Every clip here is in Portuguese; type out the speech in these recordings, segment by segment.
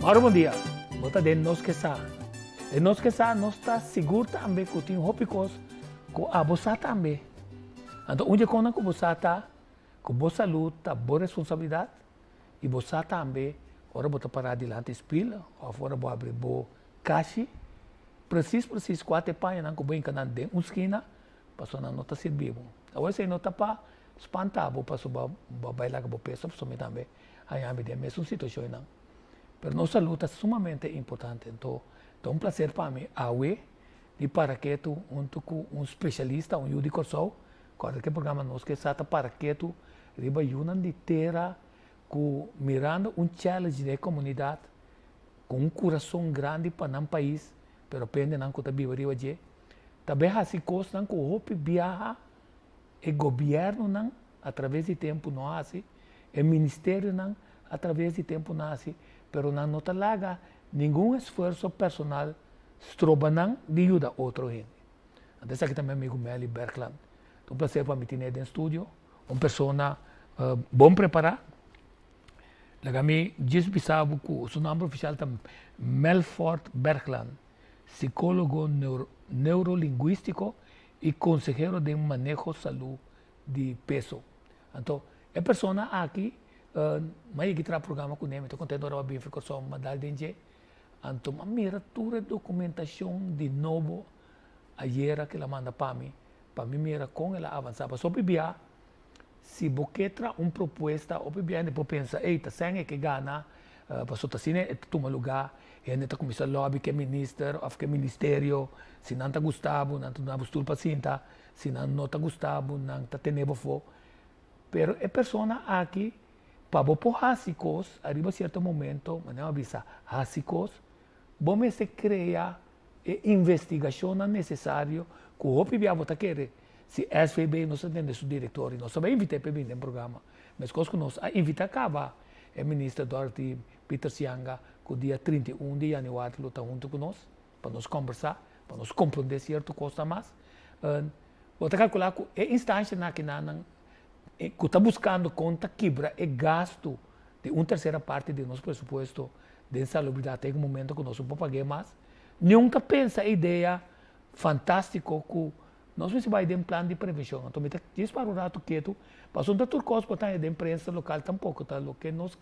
Ora bom dia. Bota de nós que sa. De nós que sa, nós está seguro também que tem hópicos com a bolsa também. Então, onde quando que você está, com boa saúde, tá boa responsabilidade, e você também, ora bota para adiante espelho, ou fora vou abrir boa caixa, preciso quatro panhas, não que vou encanar dentro uma esquina, passou na nota servir. Agora se nota para espantar, vou passar para bailar com o peso, também também, aí a medida mesmo situação não. Mas nossa luta é sumamente importante. Então, é um prazer para mim, e para que tu, um especialista, um jurídico só, que programa nós que está para que tu, riba yunan de terra, mirando um challenge da comunidade, com um coração grande para um país, pero pende não que está vivo riba de, também assim coisa não que o hope viaja, o governo não, através do tempo não assim, o ministério não, através do tempo não assim, pero não está lá nenhum esforço personal strobanang de ajuda outro gente. Então, aqui também amigo Meli Berkland. Então, prazer para me ter no estúdio, uma pessoa bom preparada. Lagami diz bisabo que o seu nome oficial é Melfort Berkland, psicólogo neurolinguístico e consejero de manejo de saúde de peso. Então, é pessoa aqui mas que trabalha programa com ele, estou contente agora bem ficar só uma dal dentro. Então, a minha documentação de novo ayer que ela manda para mim mira com ela avançava. Só para se você traz uma proposta, ou para depois pensa, ei, tá sem que gana, para só tá assim, é toma lugar, e ainda tá começar lobby que é ministro, ou que é ministério, se não tá gostado, não tá gostado para sinta, se não tá gostado, não tá tendo fo. Pero é pessoa aqui para por hasicos, arriba certo momento, mas não avisa hasicos, bom se cria investigação necessária que o hopi via vota querer. Se SVB não se entende seu diretor, nós também invitei para vir no programa, mas coisa que nós invita acaba é ministro Dorothy Peter Sianga, que o dia 31 de janeiro está junto com nós, para nós conversar, para nós compreender certo coisa mais. Vou calcular que é instância na que que está buscando conta quebra e gasto de uma terceira parte do nosso presupuesto de insalubridade em um momento que nós não podemos pagar mais. Nunca pensa a ideia fantástica que nós vamos ter um plano de prevenção. Então, diz para o rato quieto, passou um outro coisa para a imprensa local tampouco, tá? O que nós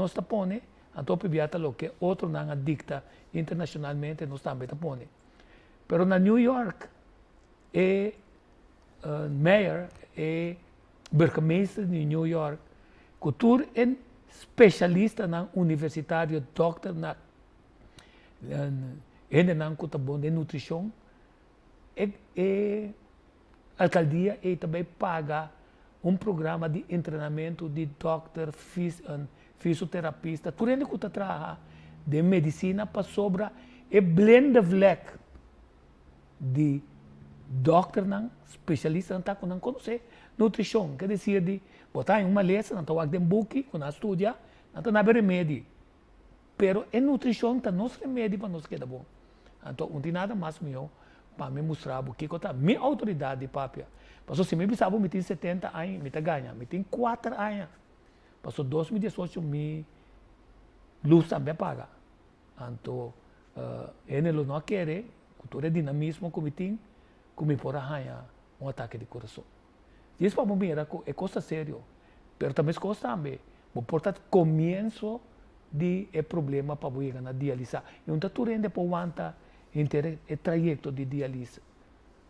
está pondo, então, pibiata o que outro não dicta internacionalmente, nós também está pondo. Pero na New York, mayor, burgemeester de New York, cultura é especialista na universitário, doctor na não que bom de nutrição, alcaldia e também paga um programa de treinamento de doctor, fisioterapista, tudo ele que trabalha de medicina para sobre e blend of leque de doctor não especialista não não conhecer nutrição, quer dizer de botar em uma letra, não está em book, quando estuda, não está na remédio. Pero a nutrição está nosso remédio para nós que é bom. Então, não tem nada mais meu para me mostrar o que está minha autoridade própria. Passou se me pensava, me tem 70 anos, me ganha, me tem 4 anos. Passou 2018, me luz também paga. Então, ele não quer, cultura dinamismo que me tem, que me pode arranhar um ataque de coração. Isso para mim é coisa séria, mas também é coisa também. Portanto, começo de problema para chegar na diálise. E um tatu rende para aguentar o trajeto de diálise.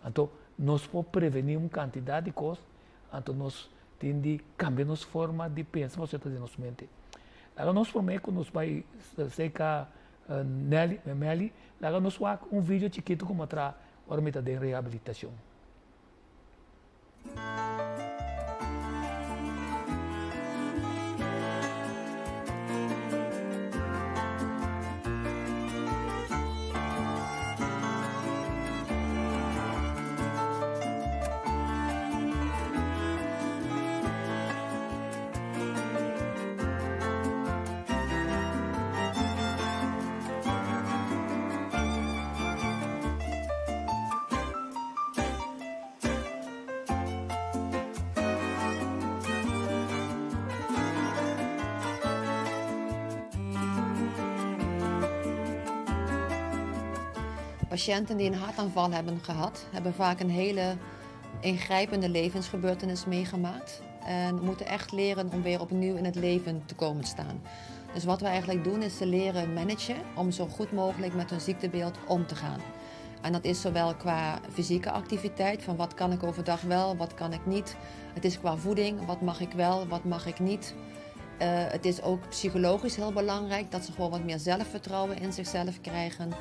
Então, nós podemos prevenir uma quantidade de coisas, então nós temos de cambiar nossa forma de pensar, você está dizendo, nossa mente. Agora, nós prometemos que nós vai ser Meli, agora nós vamos um vídeo chiquito como atrás, a meta de reabilitação. Patiënten die een hartaanval hebben gehad, hebben vaak een hele ingrijpende levensgebeurtenis meegemaakt. En moeten echt leren om weer opnieuw in het leven te komen staan. Dus wat we eigenlijk doen is ze leren managen om zo goed mogelijk met hun ziektebeeld om te gaan. En dat is zowel qua fysieke activiteit, van wat kan ik overdag wel, wat kan ik niet. Het is qua voeding, wat mag ik wel, wat mag ik niet. Het is ook psychologisch heel belangrijk dat ze gewoon wat meer zelfvertrouwen in zichzelf krijgen.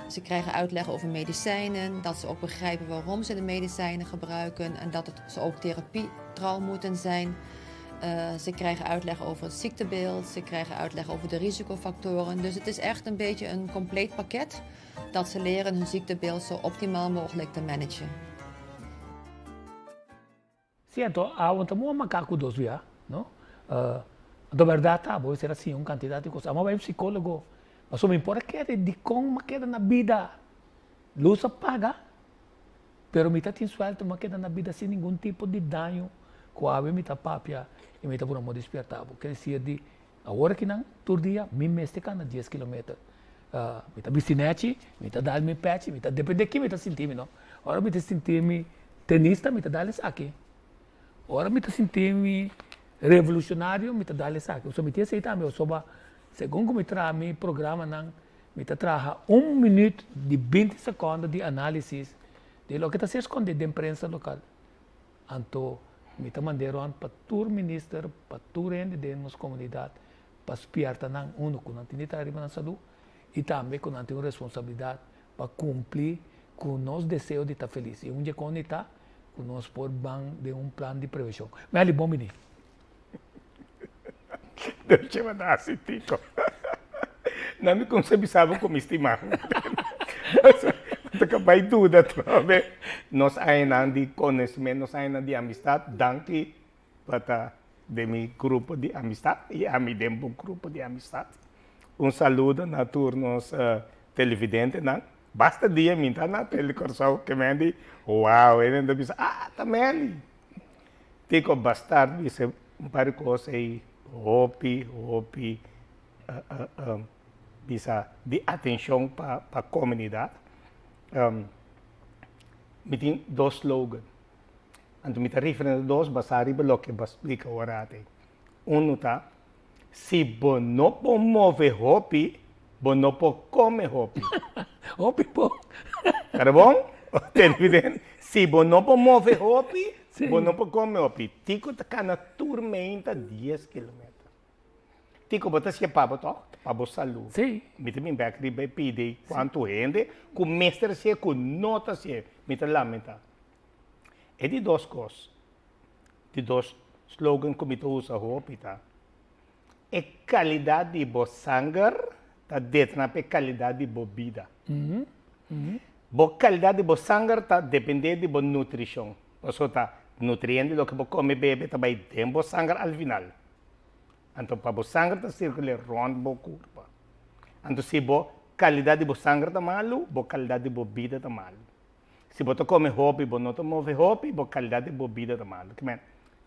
Ze krijgen uitleg over medicijnen, dat ze ook begrijpen waarom ze de medicijnen gebruiken en dat ze ook therapietrouw moeten zijn. Ze krijgen uitleg over het ziektebeeld, ze krijgen uitleg over de risicofactoren. Dus het is echt een beetje een compleet pakket dat ze leren hun ziektebeeld zo optimaal mogelijk te managen. Sí, entonces, aguanta muy macaco dos días, ¿no? De verdad, tá, voy a ser assim, quantidade de coisas. Mas vai um psicólogo, mas só me importa que é de como queda na vida. Luz apaga, pero me tá tem suelto, mas queda na vida sem nenhum tipo de dano. Qual é me tá papia e me tá por amor despertado. Quer dizer, de a hora que não, todo dia, me meste cana 10 km. Me tá bistinete, me tá dando me pet, me tá depende de que me tá sentindo, não? Ora me tá sentindo tenista, me tá dando aqui. Ora me tá sentindo revolucionário, me tá dando aqui. Eu só me tinha aceitado, eu só segundo me traz meu programa, não, me tá traz 1 minuto de 20 segundos de análise de lo que está se escondido da imprensa local. Então, me tá mandando para todo ministro, para todo rende de nossa comunidade, para espiar também uno que não tem arriba na saúde e também que não tem responsabilidade para cumprir com o nosso desejo de estar feliz. E onde quando está, que nós podemos de plano de prevenção. Mas ali, bom menino. Deixa eu dar assim, Tico. Não me concebisava como estimar. Acabei tudo, sabe? Nós ainda de conhecimento, nós ainda de amistade, danke para de meu grupo de amistade e a mim de um grupo de amistade. Saludo na turnos televidente, não? Basta dia minta na telecorção que me diz, uau, ele ainda diz, também. Tico bastar, disse, um par de coisas aí, hopi, bisa de atenção para a comunidade. Me tem 2 slogans. Então, me refere a 2 basari lo que explica agora. Tá, se você não pode mover hopi, você não pode comer hopi. Hopi, pô. Tá bom? Televidente. Se você não pode mover hopi, você não pode comer hopi. Tico está na turmenta 10 km. Tico, você se papo, tá? Para a saúde. Sim. Me também vai pedir quanto rende, que o mestre se com nota se, me te lamenta. É de 2 coisas, de 2 slogans que me usa hopi, tá? É qualidade de bo sangue, tá dentro na qualidade de bo vida. Bo qualidade de bo sangue tá depende de bo nutrição. Ou tá nutriente do que bo come bebe tá vai ter bo sangue ao final. Então, para o sangue está circular rondo a curva. Então, se a qualidade do sangue está malo, a qualidade da vida está malo. Se você come hobby, você não move hobby, a qualidade da vida está malo.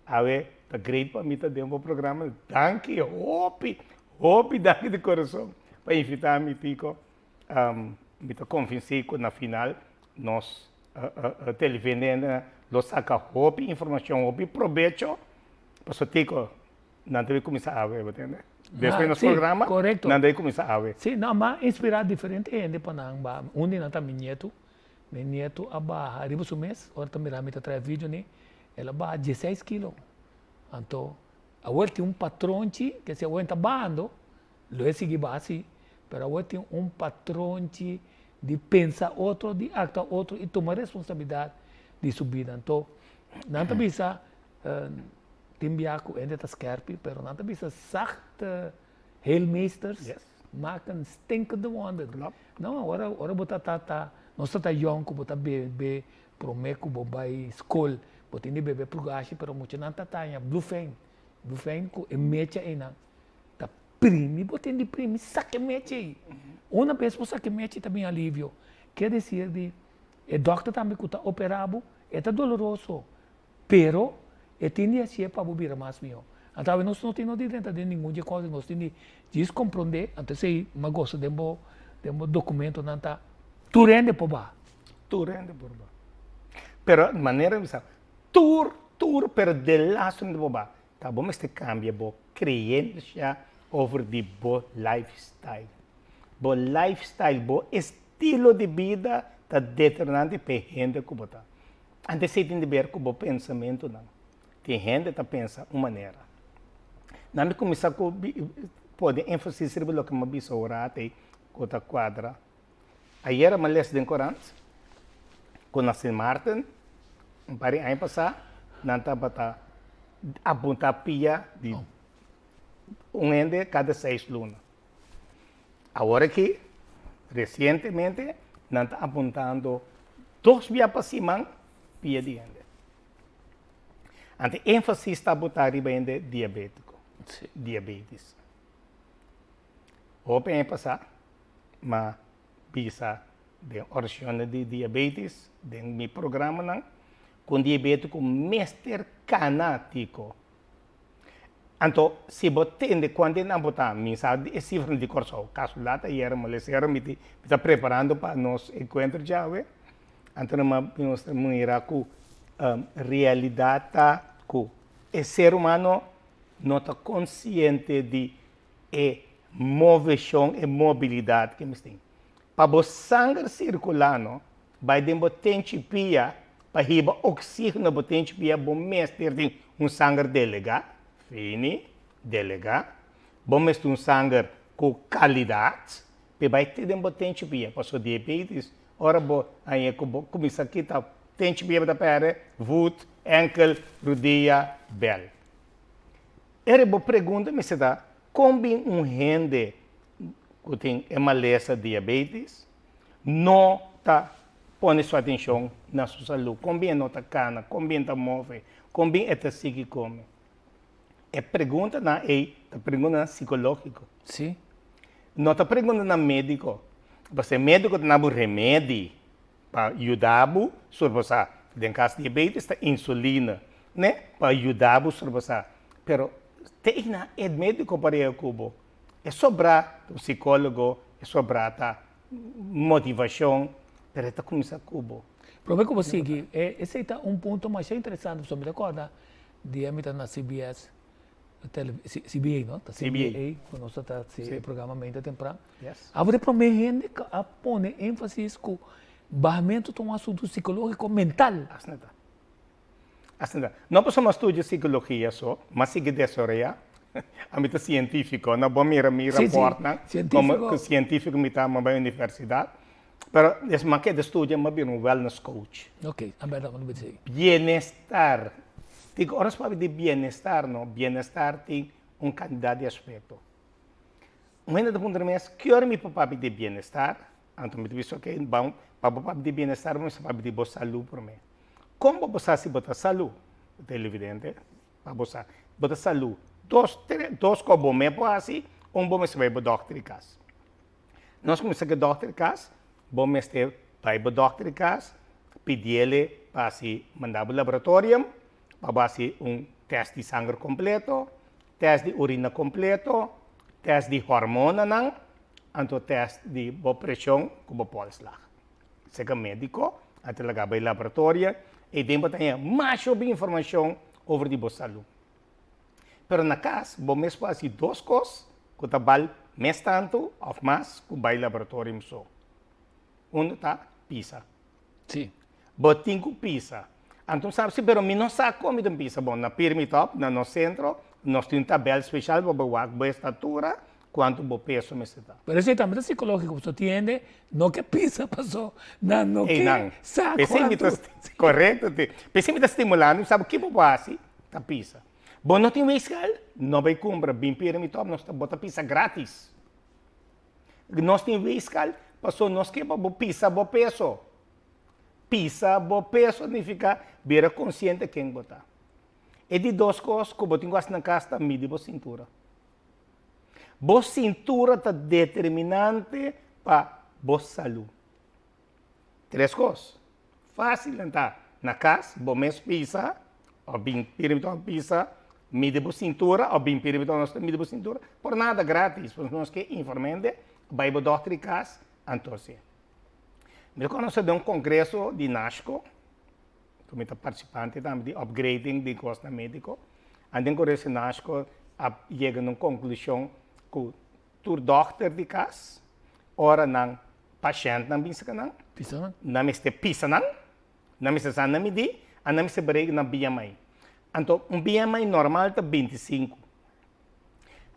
Awe, está great para mim, está dentro do programa. Danke, hobby, danke de coração. Para invitar me Tico, me está convencido que na final, nós, televidentes, nós saca hobby, informação, hobby, proveito. Para Tico, não deve começar a ver, entende? Depois do programa, correto. Não deve começar a ver. Sim, não, mas inspirar diferente gente para não, onde não está meu neto abaixa, arriba do mês, agora também lá me traz vídeo, né? Ela abaixa 16 quilos. Então, agora tem patrão que se agora está baixando, lo é seguir base, mas agora tem patrão de pensar outro, de actuar outro e tomar responsabilidade de subida. Então, não está bisa timbiaco ainda está scherp, pero não está bisa zachte heelmeesters maken stinkende wonderen. Não, agora botar tá nós tá jong, botar bebê, promeco, bobai, school, botar ni bebê prugashi, pero muito não tá bluefein com emecha ina, tá primi, botar ni primi, saque mecha aí. Uma vez por saque mecha também alívio, quer dizer de, o doctor também que tá operado, é doloroso, pero e tinha assim para bobir mais meu. Então nós não temos dentro de nenhuma coisa, nós temos de compreender, antes aí, mas gosto de documento não tá Tu rende por ba. Tu rende por ba. Pero maneira de tour, pero de laço de boba. Tá bom, mas te cambia bo creencia over de bo lifestyle. Bo lifestyle, bo estilo de vida tá determinante para gente que bota. Antes você tem de ver com o pensamento não. Tem gente que pensa uma maneira. Não me começar com pode ênfase sobre o que me disse ora tem outra quadra. Ayer me les den Corante com a Saint Martin. Um par de anos passado, nanta bata apunta pia de ende cada 6 lunas. Agora que recentemente nanta apuntando 2 dias para cima pia de ende. Ante ênfase está botar riba ende diabético, diabetes. Open ano passado, mas bisa de oração de diabetes, de meu programa não. Com diabético mestre canático. Então, se você entende quando não botar mensagem de cifra de corso, caso lá tá era mas era me está preparando para nos encontro já, então nós irá com realidade que o ser humano não está consciente de movição e mobilidade que nós temos. Para o sangue circulando, vai demorar pia para riba oxígeno potente pia bom mestre tem sangue delega, fini, delega, bom mestre sangue com qualidade, para vai ter dem potente pia, para diabetes, ora bo aí começa aqui tá potente pia da pere, voet, enkel, rodilla, bel. Era boa pergunta me se dá, como gente que tem maleza diabetes não tá põe sua atenção na sua saúde, como bem nota cana, como bem está move, como bem está seguir come. É pergunta na pergunta psicológica. Sim. Não está pergunta na médico. Você médico tem um remédio para ajudar sobre você. Em caso de diabetes, está insulina, né? Para ajudar sobre você. Pero tem na médico para o cubo. É sobrar o psicólogo, é sobrar a motivação. Pero está começando a cubo. Prove que você que esse é ponto mais interessante, você me recorda de âmbito na CBS, CBA, não? CBA, quando nós está o programa mente temprano. Yes. Agora para mim gente a põe ênfase com barramento de um assunto psicológico mental. Assim, não passamos estudar psicologia só, mas se desoriar, âmbito científico, não vamos mirar report, como científico me está na universidade. Pero es más que de estudio, más bien un wellness coach. Ok, a ver, vamos a ver. Bienestar. Digo, ahora para de bienestar, ¿no? Bienestar tiene un cantidad de aspectos. Un gente de punto de mes, ¿qué hora mi papá de bienestar? Entonces me dice, ok, vamos, papá de bienestar, vamos a de boa salud por mí. ¿Cómo você se botar salud? É evidente, para você. Botar salud. Dos como me pode assim, bom se vai para o doctor de casa. Nós começamos a doctor de casa, bom mestre vai para o doctor de casa, pedir ele para se mandar para o laboratório, para fazer teste de sangue completo, teste de urina completo, teste de hormona, então teste de boa pressão, como pode lá. Chega médico, até lá para o laboratório, e depois tem mais informação sobre a saúde. Pero na casa, bom mesmo fazer duas coisas, que trabalho mais tanto ou mais que vai ao laboratório só. Está pizza. Sim. Botinho pizza. Então, sabe-se, pero me não sabe como de pizza. Bom, na Pyramid Top, no centro, nós temos tabela especial para boa estatura, quanto bom peso me se dá. Pero esse também é psicológico, você entende? Não que pizza passou, não que saco. Correto. Pensei me está estimulando, sabe o que eu faço? Tá pizza. Bom, não tem fiscal, não vai comprar, bem Pyramid Top, nós bota pizza grátis. Nós temos fiscal, passou nós que pizza bom peso. Pizza bom peso significa ver consciente quem botar. E de duas coisas que eu tenho na casa, medir a cintura. Boa cintura está determinante para boa saúde. Três coisas. Fácil entrar na casa, bom mês pizza, ou bem Pyramid pizza, medir a cintura, ou bem Pyramid nós medir a cintura, por nada grátis, porque nós que informando, vai para o doutor de casa, então sim. Eu conheço de um congresso de NASCO, como está participante também de upgrading de custo médico. E no congresso de NASCO chega a uma conclusão que o doctor de casa, ora não paciente não pensa que não está pisando, não está sendo medir, e não está brega na BMI. Então, um BMI normal está 25.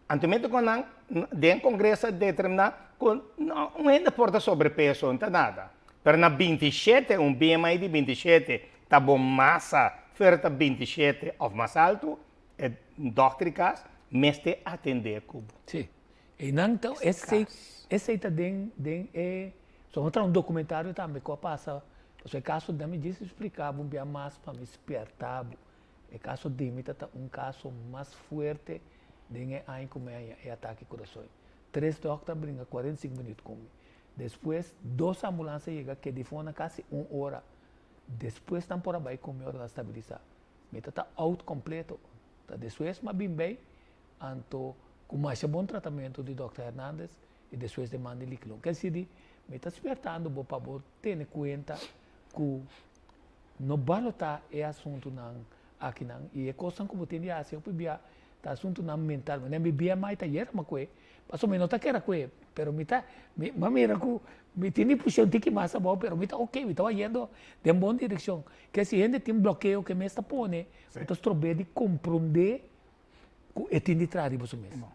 Então, quando o congresso determina que não ainda porta sobrepeso, não está nada. Mas na 27, um BMI de 27, está bom massa, fora 27 ou mais alto, é doctor de casa, mas tem atender cubo. Sim. E então, esse também só entra um documentário também que passa, o caso de me disse explicava um dia mais para me despertar. O caso de mim é um caso mais forte de como é ataque ao coração. 3 doctores brincam 45 minutos comigo. Depois, 2 ambulâncias chegam que de fora quase 1 hora. Depois, estão por aí com a estabilizar. Mas está out completo. Depois, mas bem, então, com mais bom tratamento do Dr. Hernandes e depois de manda líquido. Quer dizer, me está despertando para ter em conta que no balota é assunto não aqui não e é coisa como tem de assim, eu podia tá assunto não mental, mas me bia mais tá era uma coisa, passou me nota que era coisa, pero me tá me era que me tinha puxado um tique mais bom, pero me tá ok, me estava indo de boa direção. Que se ainda tem bloqueio que me está pondo, então estou de compreender que é tem de trás você mesmo.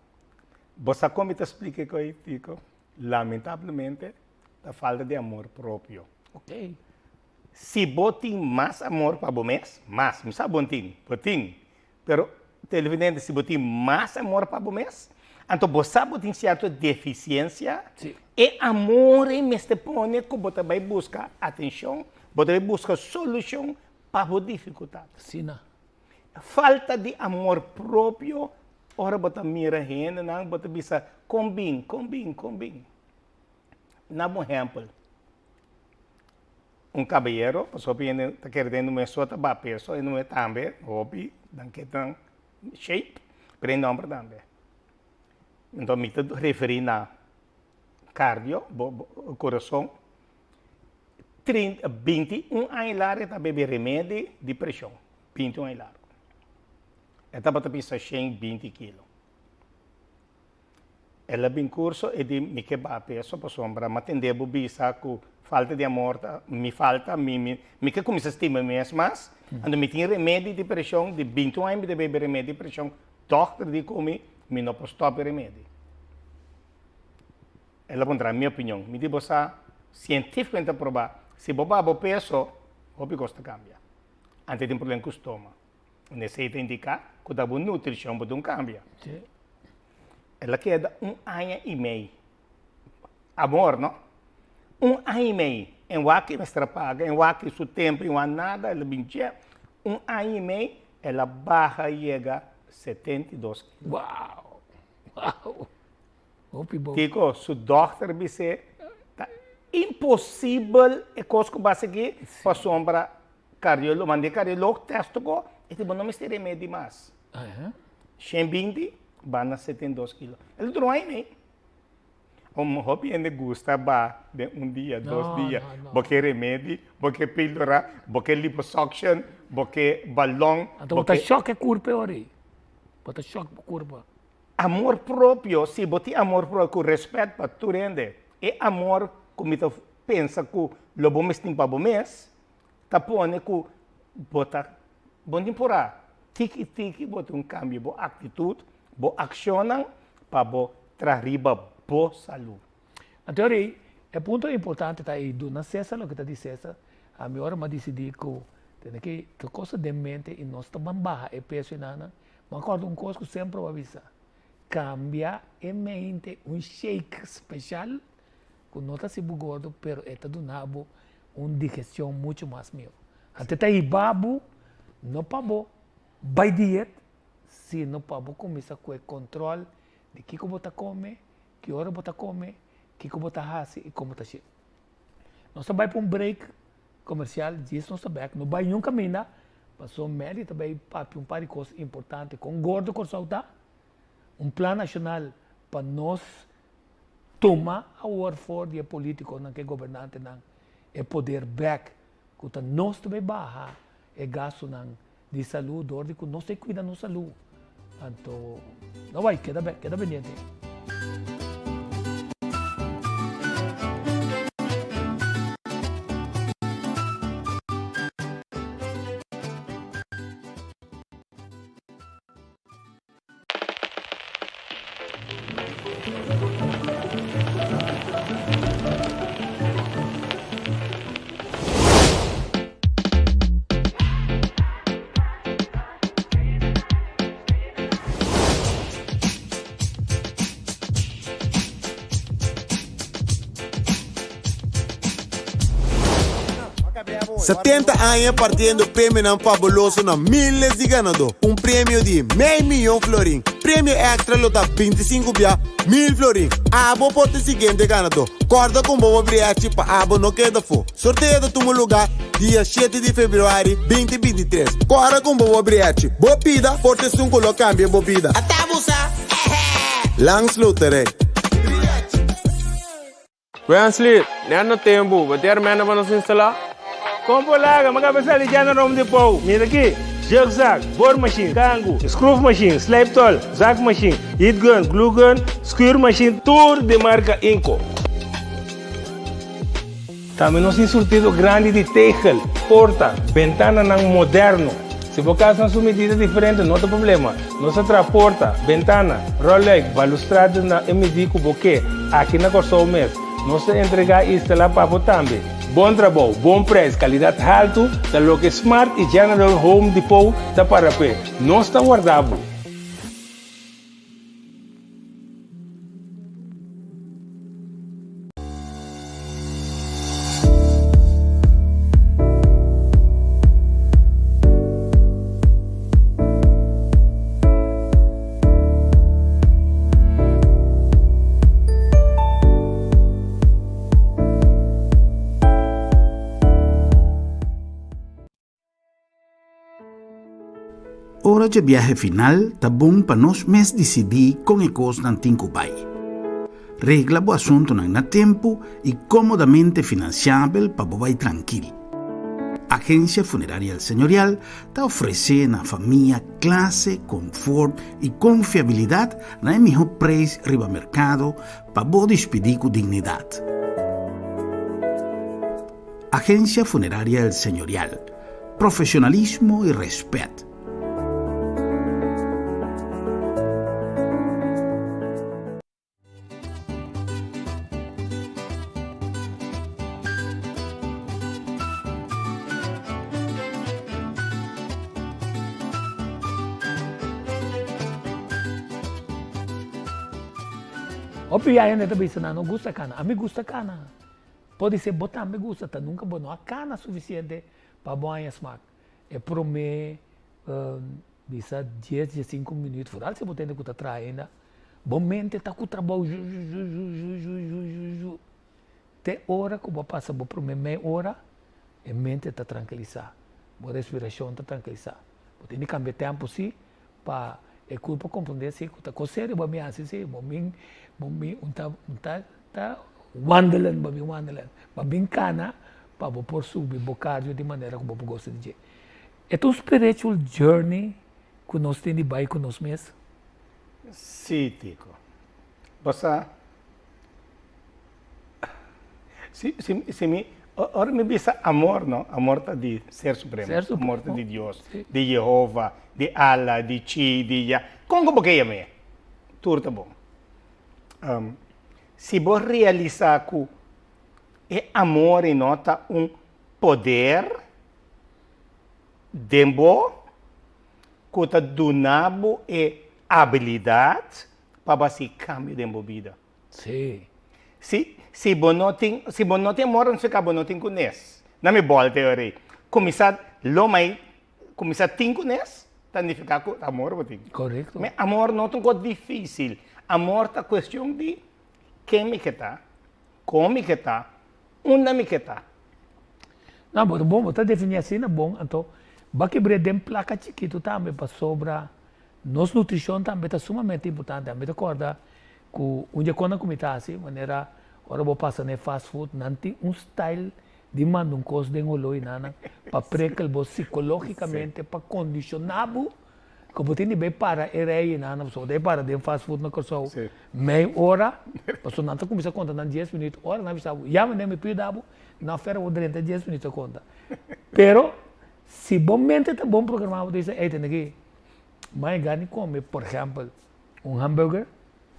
Você como te explica que eu digo, lamentavelmente, a falta de amor próprio. Ok. Se você tem mais amor para você, mais, não sabe bom tem, pero televidente, se você tem mais amor para você, então você tem certa deficiência, e amor é mesmo põe que você vai buscar atenção, você vai buscar solução para a dificuldade. Sim. Falta de amor próprio, ora você mira gente, não, você pensa, combina. Na bom exemplo, um caballero, pessoa que está querendo uma sua peso, e não é também, hobby, não que tem shape, mas não também. Então, me referi na cardio, coração, 21 anos lá, está bebendo remédio de pressão, 21 anos lá. Estava a pensar 120 quilos. Ela bem curso e de me quebrar peso para sombra, mas tem debo bisa com falta de amor, me falta, me que começa a estimar mesmo, mas quando me tinha remédio de pressão, de 21 anos de beber remédio de pressão, doctor de comer, me não posso stop remédio. Ela pondrá minha opinião, me diz você, cientificamente provar, se bobar o peso, o gosta cambia. Antes tem problema com o estômago. Necessita indicar que a nutrição pode cambia. Sim. Ela queda 1 ano e meio. Amor, não? 1 ano e meio. Em Waki, mestra paga, em Waki, seu tempo, em nada, ela bintia. 1 ano e meio, ela barra e chega 72 quilos. Uau! Digo, se o doutor disse, tá impossível, é coisa que vai seguir, para sombra, cardiólogo, mandei cardiólogo, testo, e tipo, não me estou remédio mais. 120, vai a 72 quilos. Ele durou aí, né? Um hobby ainda gosta de dia, 2 dias, porque remédio, porque pílula, porque liposuction, porque balão. Então, bota choque curva aí. Bota choque curva. Amor próprio, se você amor próprio, com respeito para tu rende, é amor, como tu pensa que o lobo me estimpa para mês, tá pondo que bota bom temporada. Tiki, bota cambio, boa atitude, boa ação, para trazer boa saúde. Então, aí, é ponto importante tá aí do na César, o que está dizendo, a minha hora me decidi que tem coisa de mente e nós estamos barra é peso e nada, mas acordo coisa que sempre vou avisar. Cambia em mente shake especial, que não está se gordo, pero está do nabo digestão muito mais meu. Até tá aí babu, não pabo, by diet, se não pabo começa com o controle de que você come, que hora você come, que você faz e como está cheio. Nós vamos para break comercial, diz nós back, não vai nunca mina, passou médio também para par de coisas importantes com gordo com saúde. Plano nacional para nós tomar a war for de político que governante é poder back, que nós também barra, é gasto de saúde, onde que nós temos que cuidar da nossa saúde. Então, não vai, queda pendiente. Setenta anos partindo prêmio não fabuloso na milhares de ganador. Prêmio de meio milhão florim. Prêmio extra lota 25 bia, 1000 florim. Abo pode seguinte ganador. Corda com bobo briachi para abo não queda fo. Sorteio do tumo lugar dia 7 de fevereiro 2023. Corda com bobo briachi. Bobida, porte sunco lo cambia bobida. Atabusa. Langs lutere. Wesley, não tempo, vai ter menos para nos instalar? Como laga, magabasa ali dyan na rom de pou. Mira aqui, jig-zag, bore machine, kango, screw machine, slave tool, zag machine, heat gun, glue gun, skewer machine, tour de marca Inco. Também nós temos surtido grande de tejel, porta, ventana não moderno. Se por acaso não são medidas diferentes, não tem problema. Nossa porta, ventana, roleg, balustrade na MD com boquê, aqui na Corso mesmo. Nós entregar e instalar para também. Bom trabalho, bom preço, qualidade alta, da lo que Smart e General Home Depot da Parapé. Não está guardado. Hora de viaje final, tá bom para nós mesmos decidir com que coisa não tem que vai. Regla o assunto na tempo e comodamente financiável para vai tranquilo. Agência Funerária Senhorial está oferecendo à família classe, conforto e confiabilidade na melhor preço riba mercado para você despedir com dignidade. Agência Funerária Senhorial. Profissionalismo e respeito. O piaia também se não gosta cana, a mim gusta cana. Pode ser botar me gusta, tá nunca bom, não há cana suficiente para banhar smack. É para mim, bisa 10 a 5 minutos, fora se botar que tá traindo, bom mente tá com trabalho, até hora que eu passo para mim meia hora, a mente tá tranquilizada, a respiração tá tranquilizada. Eu tenho que cambiar tempo sim, para é culpa compreender se que tá coceira, para mim assim sim, Bumi tá wonderland, babing cana, para por subir bocardio de maneira como eu gosto de dizer. É um spiritual journey que nós temos de baixo com nós mesmos. Sim, Tico. Você, se me, ora me bisa amor, não? Amor tá de Ser Supremo, amor tá de Deus, de Jehová, de Allah, de Chi, de Ya. Como que é me? Tudo tá bom. Se você realizar que o amor e nota poder dembo que está donando habilidade para fazer cambio de vida. Sim. Se você não tem amor, não se acaba não tem conhece. Na minha bola teoria, começar a ter conhece, significa que amor você tem. Correto. Mas amor não é tão difícil. Amor é questão de quem me quer, como me quer, onde me quer. Não, mas bom, você definir assim, é bom. Então, baki bredem placa chiquito também para sobra. Nossa nutrição também é sumamente importante. Também recorda que onde quando comida assim, maneira, agora vou passar no fast food, não tem style demanda um curso de engoloi nana para prekel bo psicologicamente para condicionar bo como tem bem para aí nana só de para de fast food na corso Sim. meia hora passou nada começa a conta na 10 minutos hora na vista já me pediu dabo na feira o 30 10 minutos a conta pero se bom mente tá bom programado diz aí tem aqui mas ganha come por exemplo hambúrguer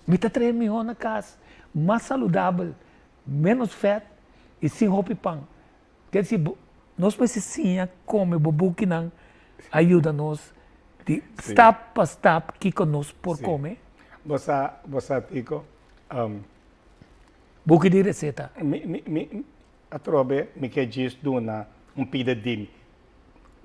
me tá 3 milhões na casa mais saudável menos fat e sem roupa e pão. Quer dizer, nós precisamos comer bobo que não ajuda nós de step para step que nós por comer. Você Tico, Book de receita. a trobe me que diz duna pida de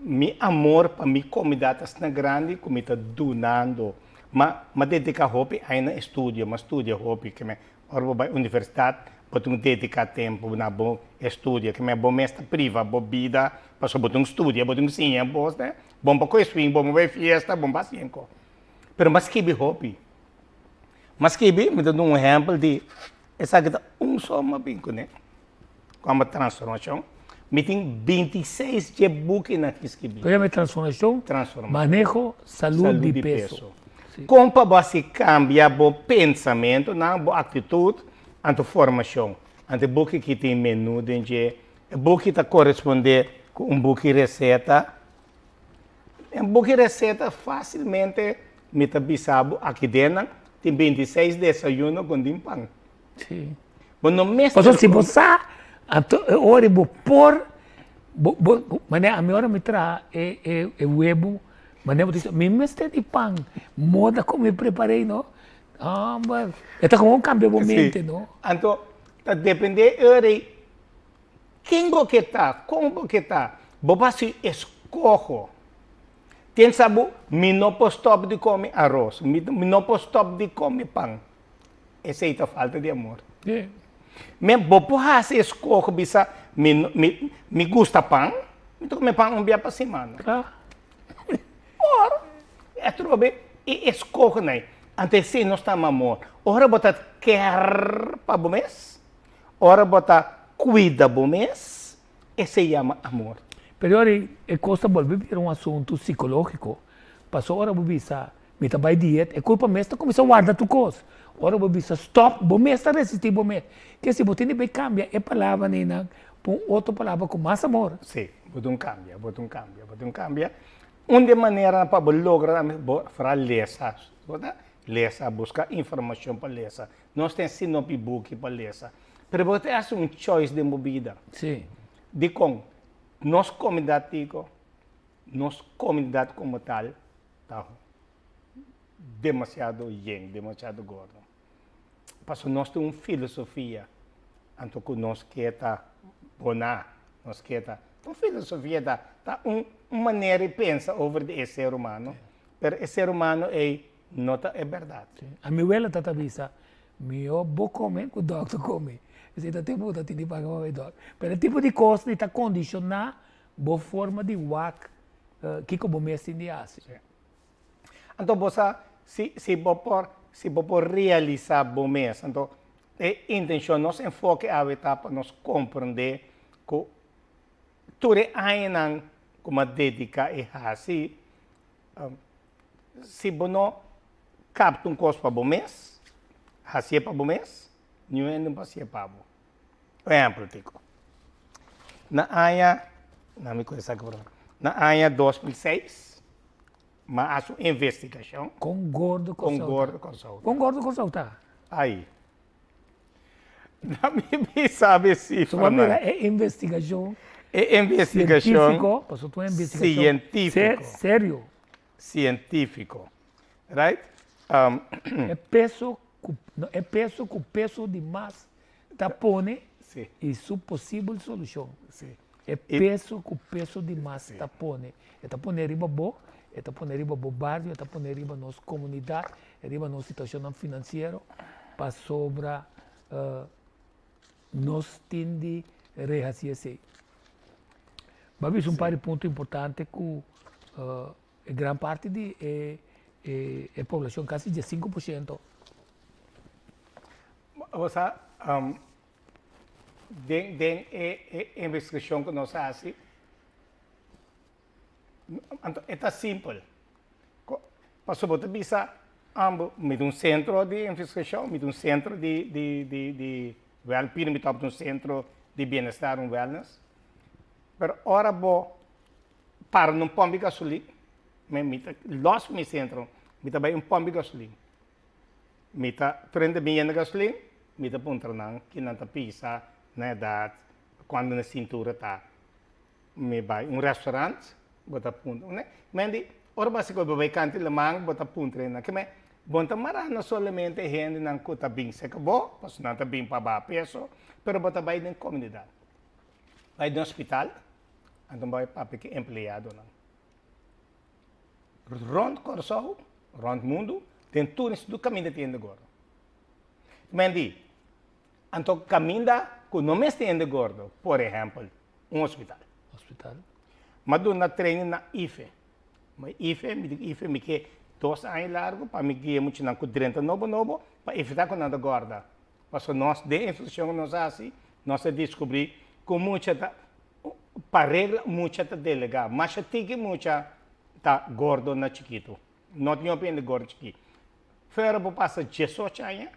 mi amor para mi comida na grande como está donando. Ma dedica roupa ainda estudia, mas estudia roupa que me ora vai universidade botung dedicar tempo na bom estudia que me bom mestre priva bom vida passou botung estudia botung sim é bom né bom para coisa swing bom vai fiesta bom para cinco pero mas que bi hobby mas que bi me dá um exemplo de essa que só uma binco né como transformação me tem 26 de book na que bi Então, transformação, manejo, saúde e peso. Como para você cambiar o pensamento, na boa atitude, a formação. A book que tem menu, a book que está corresponder com book receita. Um book receita facilmente, me está bisabo, aqui dentro, tem 26 desayuno com pão. Sim. Mas no mês... Mas se você, ora, por, mas a minha hora me traz é huevo, mas eu disse, me mestre de pão, moda como eu preparei, não? Ah, mas é como cambia o mente, não? Então, depende de quem você está, como você está. Você escolhe. Tem sabe, me não posso stop de comer arroz, me não posso stop de comer pão. Essa é a falta de amor. É. Mas você escolhe, bisa, me gusta pão, então comer pão dia para semana. Ah. Ora, é trobe, e escolhe, né? Antes se não está amor. Ora bota quer para o mês, ora bota cuida do mês, e se chama amor. Pero ora, costa volver um assunto psicológico. Passou hora bobisa, me tá vai dieta, é culpa mestra começou a guardar tu coisa. Ora bobisa, stop, bom mestra resistir bom mês. Que se você não cambia, é palavra nem na, põe outra palavra com mais amor. Sim, botam cambia. Uma maneira para lograr para ler, lesa, buscar informação para ler. Nós temos sinop book para ler. Mas você faz choice de movida. Sim. De com nossa comunidade, nossa comunidade como tal, está demasiado yen, demasiado gordo. Porque nós temos uma filosofia, então nós queremos bonar, nós queremos. Então, filosofia está uma maneira de pensar sobre o ser humano, mas o ser humano não é verdade. A minha abuela está avisa, meu vou comer, o doutor come. Você está tempo de ter pagar o doutor. Mas o tipo de coisa está condicionar boa forma de work que como mês de assim. Então, você se você realizar bom mês, então a intenção nosso enfoque a etapa nós compreender que tudo ainda como dedica e assim se você capta coisa para bom mês, assim para bom mês, não vai ser para bom. Exemplo, Tico. Na área 2006, mas a investigação Concordo com saúde. Concordo com saúde. Aí. Não sabe se Sua maneira é investigação. É investigação científico. Sério. Científico. Right? É peso com peso de mais tá pone Sim. e sua possível solução. Sim. É peso com peso de mais tá pone. É tá pone riba bo, é tá pone riba bo barrio, é tá pone riba nossa comunidade, é riba nossa situação financeira para sobra nós tende reagir. Mas um par de pontos importantes que grande parte da população, quase de 5%. Você, investigação que nós fazemos, é simples. Passou por bisa mit centro de investigação, mit centro de piramide op centro de bem-estar e wellness. Pero ora para não pombe gasolina, los mi centro, mita vai pombe gasolina. Mita prende bem a gasolina, mita punta nang kinanta pisa na edad quando na cintura tá. Me vai restaurante, bota punta, né? Mendi ora basico vai canti lamang bota punta na que me bonta marana solamente gente nang kuta bem se acabou, pas nanta bem para peso, pero bota vai na comunidade. Vai no hospital, então vai para que empregado não. Rond Corsou, rond mundo, tem tudo isso do caminho de tenda gordo. Mendi, então caminho que não me tenda gordo, por exemplo, hospital. Hospital. Mas do na treino na IFE. Mas IFE me que 2 anos largo, para me guiar muito na kudrenta novo, para evitar que nada gorda. Porque nós, de infecção que nós fazemos, nós descobrimos que muita, para regra, muita está delegada. Mas tem muita está gordo na chiquito. Não tinha pena gordo chiquito. Fora para passar 18 anos,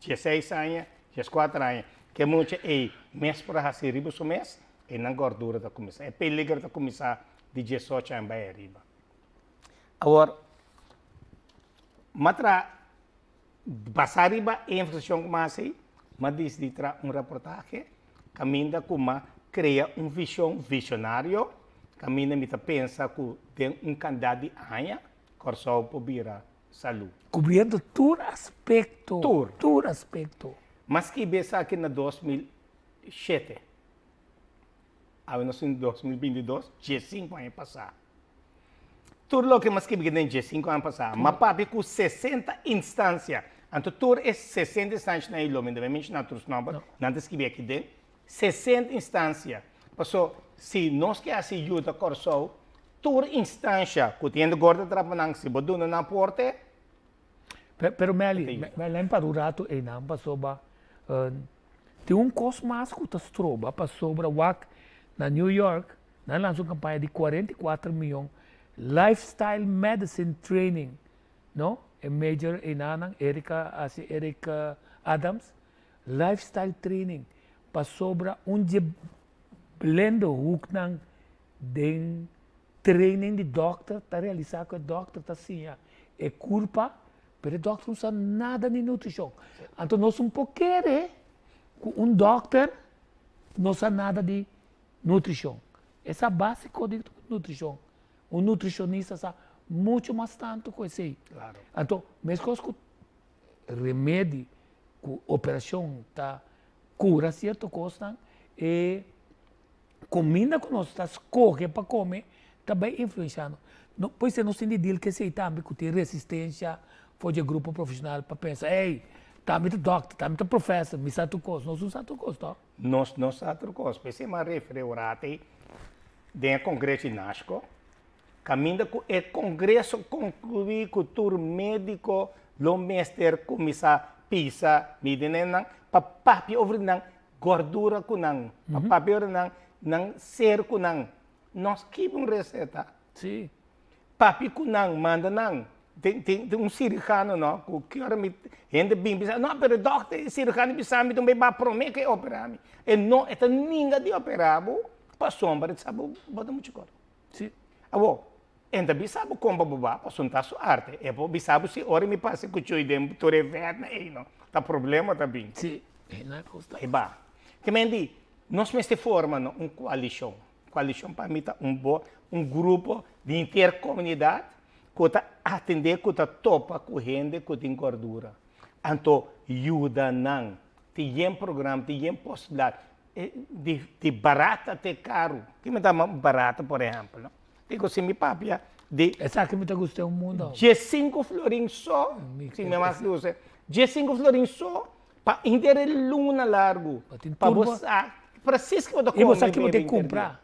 16 anos, 14 anos, que muita é mês para fazer riba do mês, e na gordura está começar. É peligro está começar de 18 anos para arriba. Agora, matra passar riba a infecção como assim, mas decidi trazer reportagem, caminha como cria visão visionário, caminha me pensa que tem candidato de anha, corso para vira saúde. Cobrindo todo aspecto. Todo. Todo aspecto. Mas que pensa aqui na 2007, agora nós em 2022, 5 anos passar. Tudo o que mais que em 5 anos passar, mas papi com 60 instâncias. Então, tudo é 60 instâncias na ilha, ainda bem na outros números, não escrevi aqui dentro. 60 instâncias. Porque se nós que ajuda corso, toda instância que tem gorda trabalhando, se boduna na porta. Pero Meli, para o rato e não passou tem cosmas que está stroba passou para na New York, na lançou campanha de 44 milhões lifestyle medicine training, no? A major inanang Erika Adams, lifestyle training passou para blendo hook nang den training de doctor tá realizar que o doctor tá assim é culpa pero o doctor não sabe nada de nutrição então nós querer que doctor não sabe nada de nutrição essa básica de nutrição nutricionista sabe muito mais tanto que isso aí Claro. então mesmo que remédio que operação tá cura certo coisa e comida que nós estamos escolhendo para comer também influenciando. Pois você não se diz que você também tem resistência, foi de grupo profissional para pensar, ei, também doctor, também professor, me sabe tu coisa, nós não sabe tu coisa, tá? Nós não sabemos coisa, mas se me refere ao dentro do Congresso de Nasco, caminha com o Congresso concluir que o médico, o mestre, começar pisa, medinena, para papi over nang gordura ko nang, para papi over nang ser ko nang, nós kibong reseta. Sim. Papi ko nang, manda nang, tem cirurgiano, no, que ora me, gente bem bisa, não, pero doctor, cirurgiano bisa me também vai prometer que operar me, e não, é ninguém de operar, para sombra, sabe, bota muito cor. Sim. Abo, ainda bisabo como babá, para suntar sua arte, é bom bisabo se ora me passa que o tio idem, tore verna, não, tá problema também. Sim. É na costa. E ba, que mendi, nós mesmo formamos uma coalição. Coalição para mim um grupo de intercomunidade que está atender, que está topa com gente que tem gordura. Então, ajuda não. Tem programa, tem possibilidade de barata até caro. Que me dá barata, por exemplo. Não? Digo, se me papia de... Essa que me está gostando o mundo. De 5 florins só, se me mais usa, de 5 florins só, para inteiro luna largo, para você, para vocês que e você que vai ter que comprar.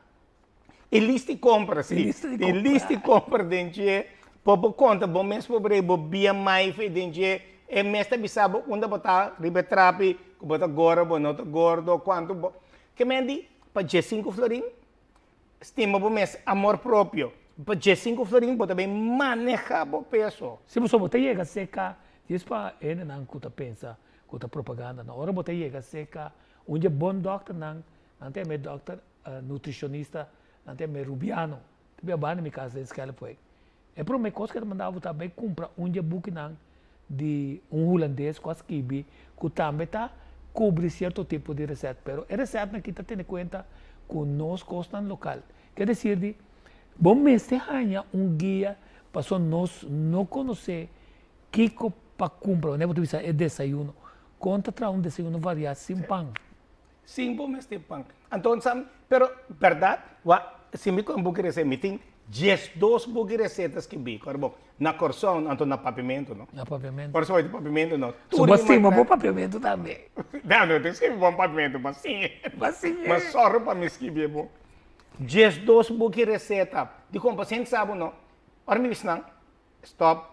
E lista e compra, sim. E lista e compra dentro, para conta, bom mês para o bia mais dentro, é mês de bisabo, onde botar ribetrapi, botar gordo, não gordo, quanto Que mendi, para 5 florim, estima por mês, amor próprio. Para 5 florim, você também manejar o peso. Se você chega a secar, diz para ele não que pensa, que propaganda, na hora você chega a secar, onde é bom doctor, não tem meu doctor nutricionista, não tem meu rubiano, também é bom na minha casa, esse cara foi. É para uma coisa que eu mandava também comprar onde é book não de holandês, quase que também está cobre certo tipo de receita, pero a receita que está tendo em conta com nós custam local. Quer dizer, bom mês ganha guia para nós não conhecer que para comprar, né? Você é desayuno, conta para desayuno variado sem pão. Sim, bom mês de pão. Então, pero verdade, se me com book receita, me tem 12 book receitas que vi, bom, na corção, então na pavimento, não? Na pavimento. Por isso vai de pavimento, não. Mas sim, mas bom pavimento também. Não, tem que ser bom pavimento, mas sim. Mas sim. Mas só para me escrever, bom. 12 book receitas. De como paciente sabe, não? Ora, me disse, não. Stop,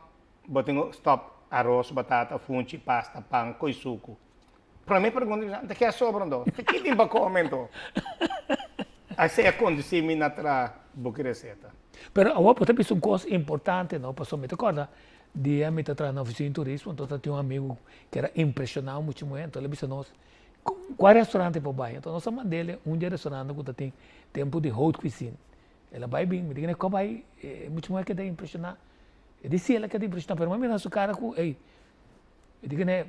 arroz, batata, funchi, pasta, pão, coi suco. Para mim, pergunta, o que é sobra, não? O que tem para comer, então? Assim é conduzir-me na book receita. Pero agora você pensa uma coisa importante, não? Passou me recorda, dia me tá na oficina de turismo, então tinha um amigo que era impressionado muito, então ele disse nós, qual restaurante para baixo? Então nós chamamos dele dia restaurante que tem tempo de haute cuisine. Ele vai bem, me diz, qual vai, muito mais que tem impressionado. Ele disse ele que tem impressionado, mas mira su cara com, ei, ele diz, né,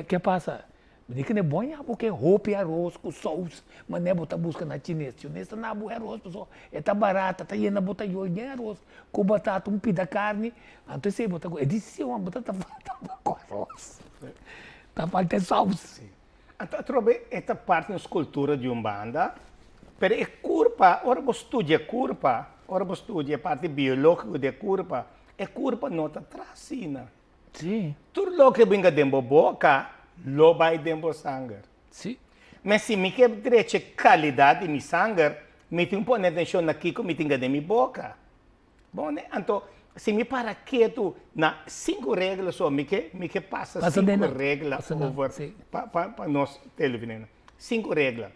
que passa? Me diz, né, bom, porque roupa e arroz com sauce, mas não é botar busca na chinesa. Chinesa não é arroz, pessoal, é barata, tá indo botar de arroz, com batata, pida carne, então você botar, ele disse, uma batata com arroz, tá faltando sauce. Então, trobe esta parte na escultura de Umbanda, pero é culpa, ora você estuda culpa, ora você estuda a parte biológica de culpa, é culpa nota tracina. Sim. Tudo lo que venga dentro boca, lo vai dentro sangue. Sim. Mas se me quer direito qualidade de meu sangue, me tem que pôr atenção aqui que me tem de minha boca. Bom, né? Então, se me para quieto na 5 regras só, me que passa 5 regras para nós televidentes. 5 regras.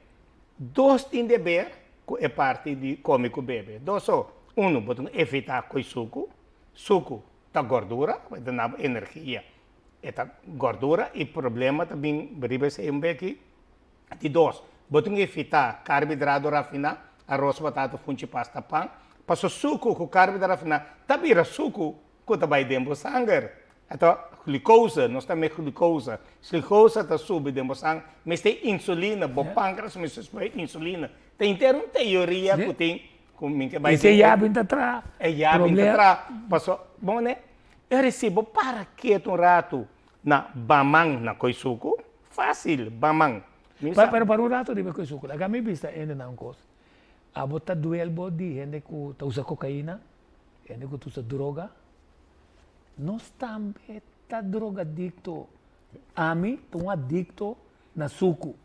2 tem de ver, é parte de cômico bebê. 2 só. 1, botam evitar com suco. Suco, tá gordura, vai dar energia. Esta gordura e problema também briga se um aqui. De 2, botam evitar carboidrato rafinado, arroz, batata, funchi, pasta, pão. Passo suco com carboidrato rafinado, também suco que também dentro do sangue. Então, glicose, nós temos glicose. Se glicose está subindo dentro do sangue, mas tem insulina, o pâncreas, mas tem insulina. Tem inteira uma teoria que tem, que vai dizer. Esse é hábito atrás. É hábito atrás. Passou, bom, né? Eu recebo para que um rato na bamang na coisuco, fácil, bamang. Para um rato de coisuco, a minha vista ainda não coisa. A botar duel body, gente que usa cocaína, gente que usa droga. Nós também tá drogadicto. A mim, estou adicto na suco.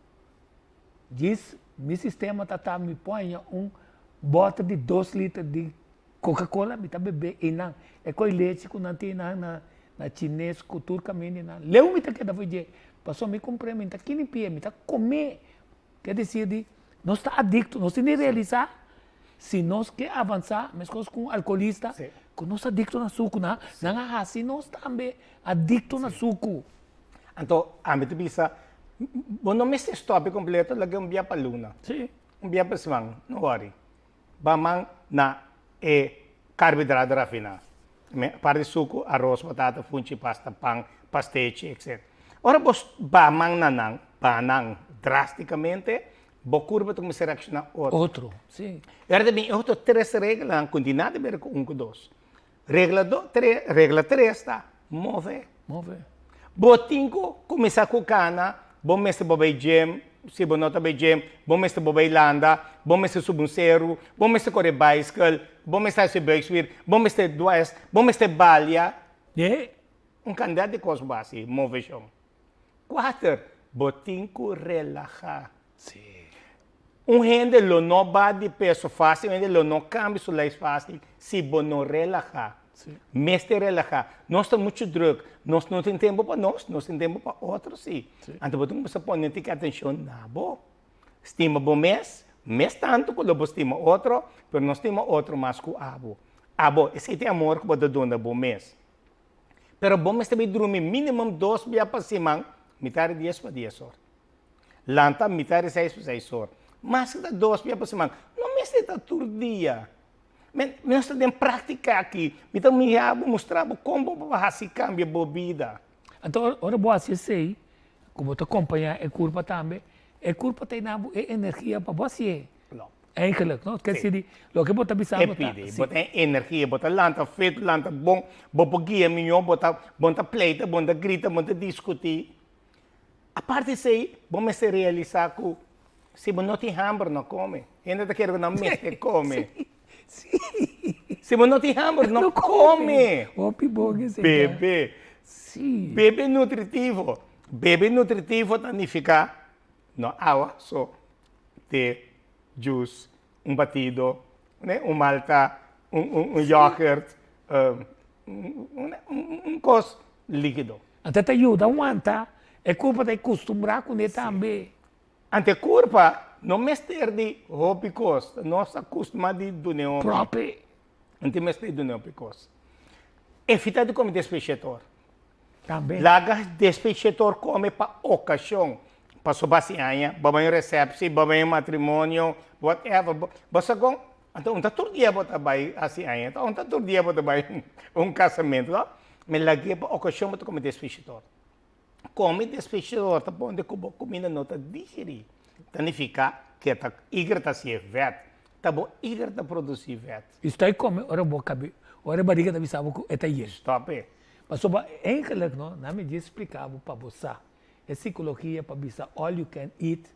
Diz, meu sistema tá me põe bota de 2 litros de Coca-Cola, me tá beber e não. É com leite que não tem na chinês, cultura caminho não. Leu me tá que da foi passou me comprei, me tá que nem pia, me tá comer. Quer dizer, nós está adicto, nós temos que realizar, se nós quer avançar, mas com alcoolista, que nós adicto na suco, não assim nós também adicto na suco. Então, a mim pensa, não me se stop completo, lagi dia para luna. Sim. Dia para semana, não worry. Bamang na carboidrato rafinado. Parte suco, arroz, batata, funchi, pasta, pão, pastete, etc. Ora, bamang banang drasticamente, a curva tem que se reaccionar outro. Sim. Era também, eu tenho 3 regras, continuar a ver com 1 com 2. Regra 3 está, move. Botinho, começar com cana, bom mestre bobei gem, se bom nota bem gem, bom mestre bobei landa, bom mestre subunceiro, bom mestre correr bicycle, bom mestre se bikesweir, bom mestre duas, bom mestre balha. Candidato de coisa base, move chão. 4, botinho relaxar. Sim. Gente lo não vai de peso fácil, gente lo não cambia su leis fácil, se você não relaxar. Mestre relaxar. Nós temos muito droga, nós não temos tempo para nós temos tempo para outros, sim. Então, você pode ter atenção na boa. Estima bom mês tanto que lobo estima outro, pero não estima outro mais que o abo. Abo, esse tem amor que pode dar bom mês. Pero bom mês também dorme minimum 2 dias para cima, metade 10 para 10 horas. Lanta, metade 6 para 6 horas. Mas que 2 dias para cima, não mês está todo dia. Nós estamos em prática aqui. Então, me mostrar como se cambia a vida. Então, ora boa se sei, como te acompanhar é culpa também, é culpa tem na energia para você. Eigenlijk, não? Quer dizer, o que você bisa botar energia, botar lanta, feito lanta bom, botar guia melhor, botar pleita, botar grita, botar discutir. A parte sei, vamos se realizar que se você não tem hamburger, não come. Ainda te quero que não mete, come. Se você não tem hamburger, não come. Bebê. Sim. Bebê nutritivo. Bebê nutritivo significa não água, só ter juice, batido, né? Malta, yogurt, coisa líquido. Até te ajuda a aguentar. É culpa de acostumbrar com ele também. Ante culpa, não mestre de hobby cost, nós acostumamos de dunhão. Próprio. Ante mestre de dunhão picos. Evita de comer despechador. Também. Laga despechador come para ocasião. Para sobacianha, para uma recepção, para um matrimônio, whatever. Basta com, então, todo dia bota vai assim aí, então, todo dia bota vai casamento, não? Mas lagi para ocasião bota comer despechador. Come despechador, tá bom, de comida não tá digerir. Significa que tá eager tá se vet, tá bom, eager tá produzir vet. Isso aí come, ora boca, ora barriga tá bisabo que é tayer. Stop. Mas sobre eigenlijk não, na me explicava para você. É psicologia para bisa all you can eat,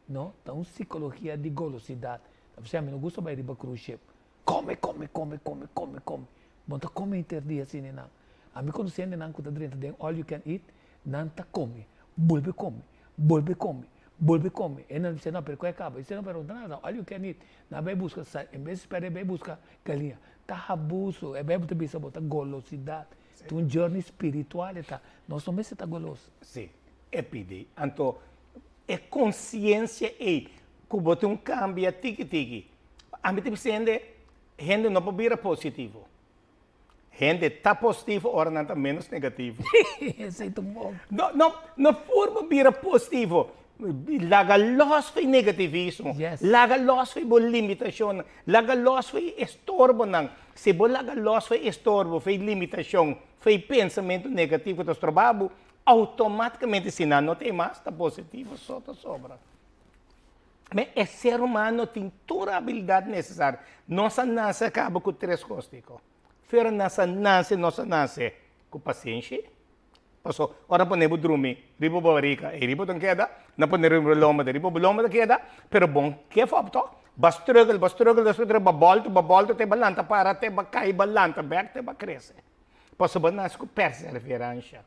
não? Então psicologia de golosidade. Você a mim não gosta de ir para cruise ship. Come. Bom, tá come interdia assim não. A mim quando você anda não conta dentro de all you can eat, não tá come, volve come. E não diz não, pero qual acaba? Você não pergunta nada, all you can eat. Não vai buscar, em vez de esperar, vai buscar galinha. Tá abuso, é bem te bisa botar golosidade. Tem um journey espiritual, tá? Nós não está goloso. Sim. É pedir. Então, é consciência aí. Que bote cambio tiki. A mim gente não pode vir positivo. Gente está positivo, ora não está menos negativo. Esse é tão bom. Não forma vir positivo. Laga los foi negativismo. Yes. Laga los foi limitação. Laga los foi estorbo. Se você laga los foi estorbo, foi limitação, foi pensamento negativo do trabalho, automaticamente, se não tem mais, está positivo, só está sobra. Mas o ser humano tem toda a habilidade necessária. Nossa nasce acaba com 3 coisas. Fera nossa nasce com paciência. Passou, ora podemos dormir, ribo barica, e ribo não queda, não podemos ribo loma queda, pero bom, que falta? Bastrugel, babolto, te balanta para, te cai balanta, back, te cresce. Passou, banas com perseverança.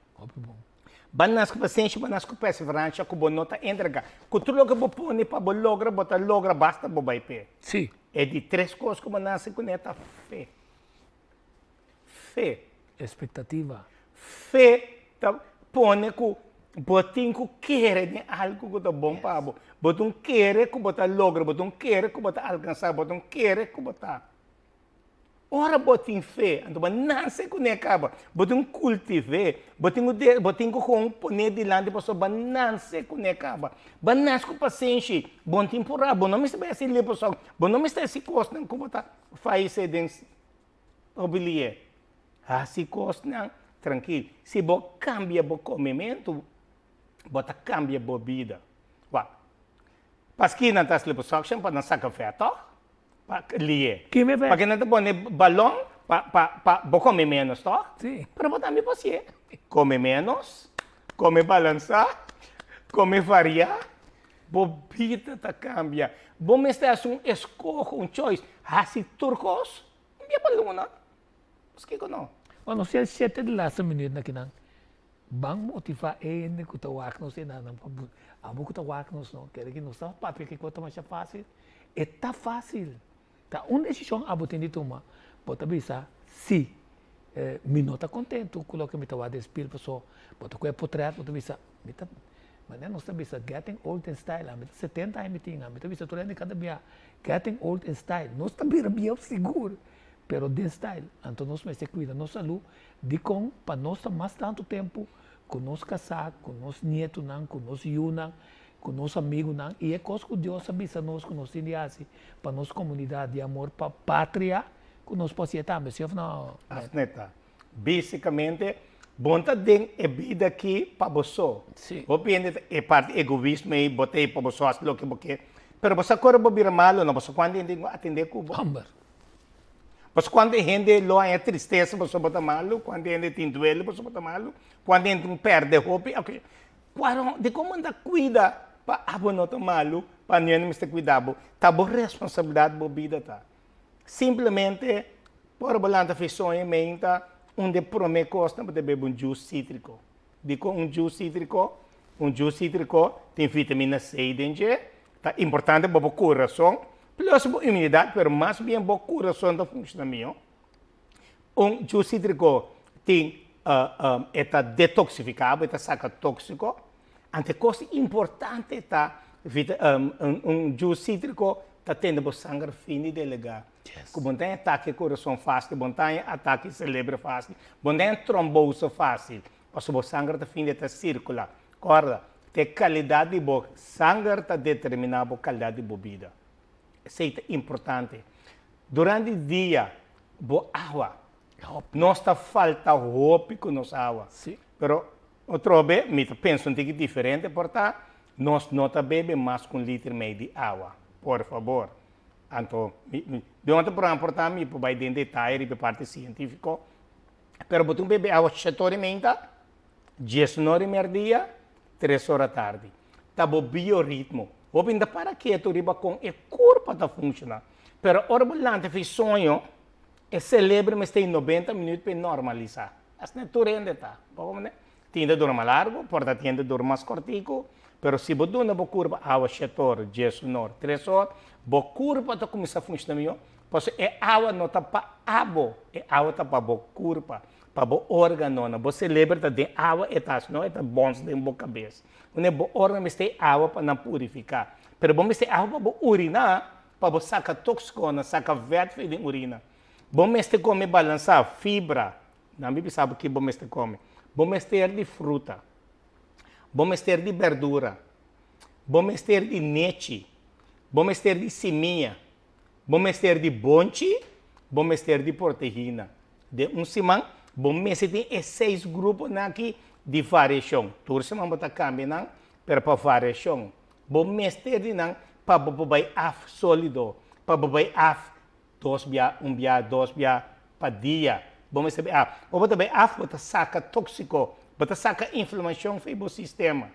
Banas com paciência, banas com perseverança, com boa nota entrega. Com tudo que você põe para logra, basta bobai pé. Sim. É de 3 coisas que banas com neta fé. Fé. Expectativa. Fé. Põe que você quer de algo que é bom para você. Você quer que você logra, você quer que você alcançar, você quer que você... Ora, você tem fé, então você nasce com acaba. Você cultiva, você tem que pôr diante para você nasce com acaba. Você nasce com paciência, bom temporada, você não está assim, você não está assim, costa, como você faz isso, obelia. Assim, costa, tranquilo. Se você cambia o comimento, você cambia a vida. Para que não está liposuction, para não sacar feto, para lier. Para que não está põe balão, para comer menos, tá? Sim. Para botar me você. Come menos, come balançar, come variar, a vida está cambia. Você está um escolha, choice. Assim, turcos, não é balão, não? Mas que não? Ano siya 7 de last minute na kinang bang motiva hindi ko tawag no siya nang abo ko tawag no kaya kino sa papel que quanto mais fácil está fácil tá decisão abo tem de tomar bota bisa si me nota contento coloca me tawag de espírito só bota ko é potreto bota bisa mita Mas nós estamos getting old in style. A 70 anos tinha, a estamos trabalhando cada dia. Getting old in style. Nós estamos bem seguro, pero de style. Então nós temos que cuidar da nossa saúde, de com para nós estar mais tanto tempo com nós casados, com nós netos, com nós filhos, com nossos amigos, e é coisa que Deus avisa nós que nós temos para nossa comunidade de amor, para a pátria, que nós podemos também. Se não, Asneta. Basicamente, bonta den é vida aqui para você. Sim. O pende é parte egoísmo e botei para você as lo que porque. Pero você agora bobira malo, não você quando ainda atender cubo. Amber. Mas quando a gente lo é tristeza, você bota malo, quando a gente tem duelo, você bota malo, quando a gente perde hope, ok. Claro, de como anda cuida para abonar malo, para não me cuidar, tá boa responsabilidade boa vida tá. Simplesmente por volante fez sonho mente, onde promete costa para beber um juice cítrico. Digo juice cítrico tem vitamina C dentro, tá importante para o coração. Plus a imunidade, mas mais bem o coração do funcionamento. Juice cítrico tem é detoxificável, é saca tóxico. Ante coisa importante tá juice cítrico tá tendo o sangue fino e delegado. Como tem ataque coração fácil, bom tem ataque cérebro fácil, bom tem trombose fácil. O sangue tá fino tá circular. Corda, tem qualidade de sangue tá determinado a qualidade de bebida. Isso é importante. Durante o dia, boa água. Nós está falta roupa com nossa água. Sim. Pero, outra vez, eu penso um pouco diferente, porque nós não bebemos mais com 1,5 litro de água. Por favor. Então, de ontem para importar, me vai dar detalhe da parte científica. Pero, você bebe água chatoriamente, 10 horas e dia, 3 horas da tarde. Tá bom biorritmo. O ainda para que tu riba com o corpo tá funcionar. Pero ora volante fez sonho e celebra mas tem 90 minutos para normalizar. As natureza tá. Como né? Tinha dor mais largo, porta tinha dor mais cortico, pero se você dá uma curva água chetor, 10 horas, 3 horas, a curva tá começa a funcionar melhor. Pois é água não tá para abo, é água tá para a curva, para o órgão não. Você celebra tá de água e tá não, é tá bons de boa cabeça. O órgão tem água para não purificar. Pero bom ter água para urinar, para sacar toxicona, sacar verde de urina. Bom ter comer balançar fibra. Não me sabe que bom ter comer. Bom ter de fruta. Bom ter de verdura. Bom ter de nete. Bom ter de seminha. Bom ter de bonche. Bom ter de proteína. De semana, bom tem 6 grupos aqui de variação. Toda semana botar câmbio não, para variação. Bom mestre de não, para bobai af sólido, para bobai af 2 dia para dia. Bom mestre af. Bom botar af botar saca tóxico, botar saca inflamação no sistema.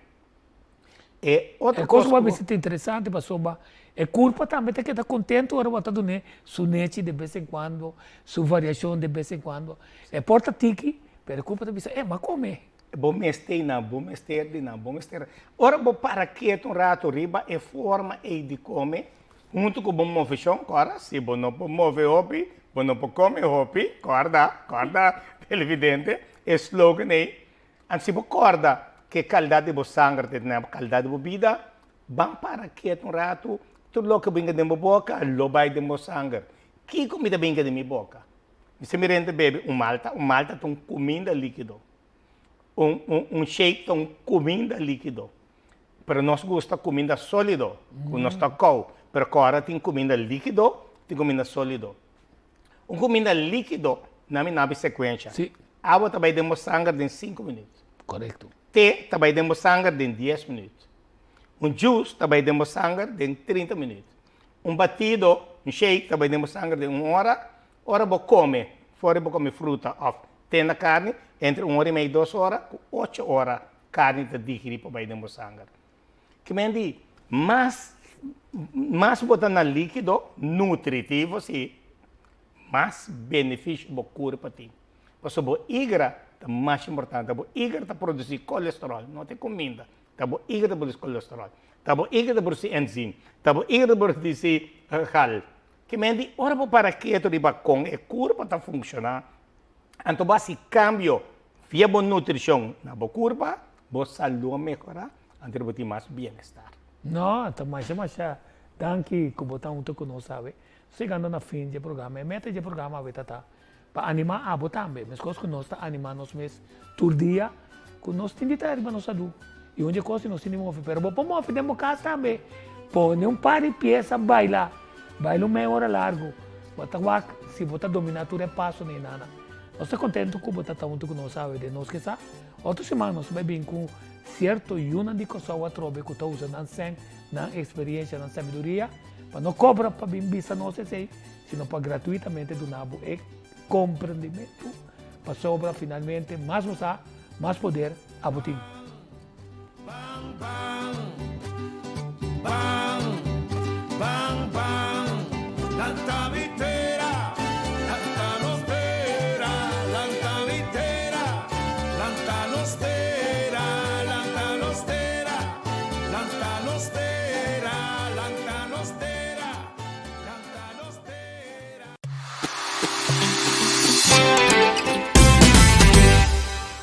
E outra coisa que é interessante para soba é culpa também tem que estar contente agora botar do né, su nete de vez em quando, su variação de vez em quando. É porta tiki, pero culpa também mas come. Bom mestre. Ora, vou para quieto rato riba e forma de comer, junto com bom movição, agora, se você não pode mover hopi, você não pode comer hopi, corda, é evidente, é slogan aí. E se você corda que qualidade de sangue tem, qualidade de bebida, vão para quieto rato, tudo o que vem da minha boca, lo vai da meu sangue. Que comida vem da minha boca? Se me rende bebe malta tem comida líquido. Shake tem comida líquido. Pero nós gosta comida sólido, com nós tocou. Pero agora tem comida líquido, tem comida sólido. Comida líquido, não me sequência. Sim. Água também demos sangue em 5 minutos. Correto. Té também demos sangue em 10 minutos. Juice também demos sangue em 30 minutos. Batido, shake também demos sangue em 1 hora. Ora vou comer, fora vou comer fruta, tem na carne, entre 1 hora e meia, 2 horas, 8 horas, carne de digerir para dentro sangue. Que me diz, mais botar na líquido, nutritivo, sim, mais benefício para o corpo. Porque o hígado é mais importante. O hígado está produzindo colesterol, não tem comida. O hígado produz colesterol. O hígado produz enzima. O hígado produz cal. Que me diz, ora para que tu riba com o corpo está funcionando. Então, se cambio via boa nutrição na boa curva, boa saúde melhorar, antes de mais bem-estar. Não, mas danke que botar um toque não sabe. Chegando na fim do programa, meta de programa vai estar para animar a botar também, mas coisa que nós está animando nós mesmos todo dia, que nós temos de estar para nós adu. E onde coisa nós temos de mover, pero para mover dentro casa também, põe par de peça baila meia hora largo, bota se botar dominar tudo é passo nem nada. Nós estamos contentes com botar tanto que nós sabe de nós que sabe. Outra semana nós vai bem com certo e uma de coisa a trobe que está usando na experiência, na sabedoria, para não cobrar para bem vista não sei, sino para gratuitamente donar e compreendimento para sobra finalmente mais usar, mais poder a botim. Bang,